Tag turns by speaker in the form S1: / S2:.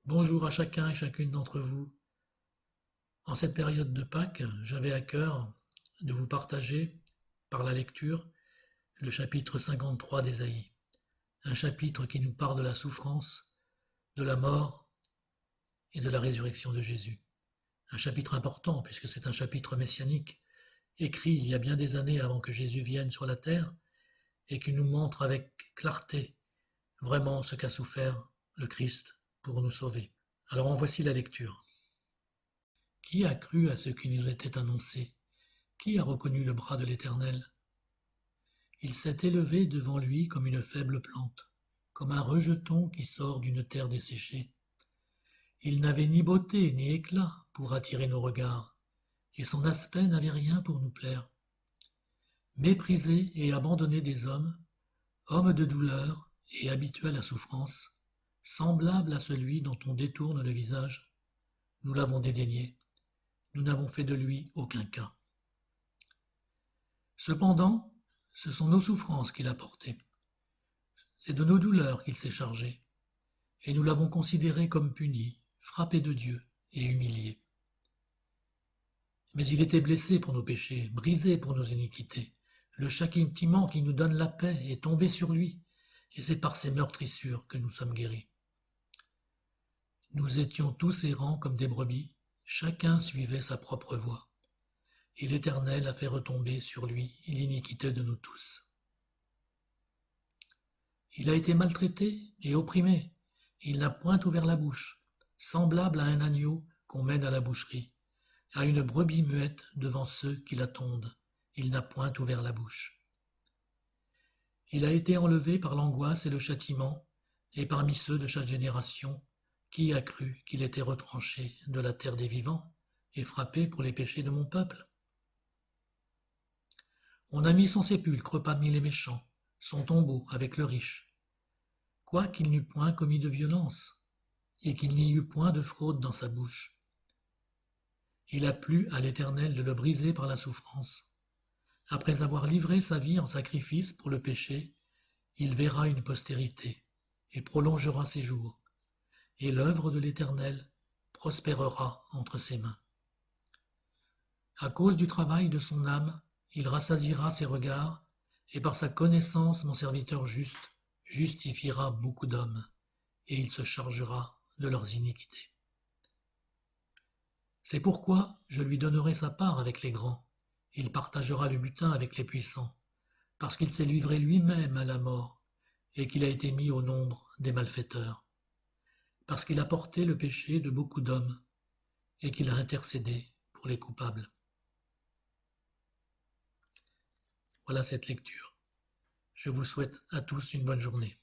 S1: Bonjour à chacun et chacune d'entre vous. En cette période de Pâques, j'avais à cœur de vous partager, par la lecture, le chapitre 53 d'Ésaïe. Un chapitre qui nous parle de la souffrance, de la mort et de la résurrection de Jésus. Un chapitre important puisque c'est un chapitre messianique, écrit il y a bien des années avant que Jésus vienne sur la terre et qui nous montre avec clarté vraiment ce qu'a souffert le Christ pour nous sauver. Alors en voici la lecture. Qui a cru à ce qui nous était annoncé? Qui a reconnu le bras de l'Éternel? Il s'est élevé devant lui comme une faible plante, comme un rejeton qui sort d'une terre desséchée. Il n'avait ni beauté ni éclat pour attirer nos regards, et son aspect n'avait rien pour nous plaire. Méprisé et abandonné des hommes, homme de douleur et habitué à la souffrance, semblable à celui dont on détourne le visage, nous l'avons dédaigné. Nous n'avons fait de lui aucun cas. Cependant, ce sont nos souffrances qu'il a portées. C'est de nos douleurs qu'il s'est chargé, et nous l'avons considéré comme puni, frappé de Dieu et humilié. Mais il était blessé pour nos péchés, brisé pour nos iniquités. Le châtiment qui nous donne la paix est tombé sur lui, et c'est par ses meurtrissures que nous sommes guéris. Nous étions tous errants comme des brebis, chacun suivait sa propre voie. Et l'Éternel a fait retomber sur lui l'iniquité de nous tous. Il a été maltraité et opprimé, il n'a point ouvert la bouche, semblable à un agneau qu'on mène à la boucherie, à une brebis muette devant ceux qui la tondent, il n'a point ouvert la bouche. Il a été enlevé par l'angoisse et le châtiment, et parmi ceux de chaque génération, qui a cru qu'il était retranché de la terre des vivants et frappé pour les péchés de mon peuple? On a mis son sépulcre parmi les méchants, son tombeau avec le riche. Quoiqu'il n'eût point commis de violence, et qu'il n'y eût point de fraude dans sa bouche. Il a plu à l'Éternel de le briser par la souffrance. Après avoir livré sa vie en sacrifice pour le péché, il verra une postérité, et prolongera ses jours, et l'œuvre de l'Éternel prospérera entre ses mains. À cause du travail de son âme, il rassasiera ses regards, et par sa connaissance mon serviteur juste justifiera beaucoup d'hommes, et il se chargera de leurs iniquités. C'est pourquoi je lui donnerai sa part avec les grands, il partagera le butin avec les puissants, parce qu'il s'est livré lui-même à la mort, et qu'il a été mis au nombre des malfaiteurs, parce qu'il a porté le péché de beaucoup d'hommes, et qu'il a intercédé pour les coupables. Voilà cette lecture. Je vous souhaite à tous une bonne journée.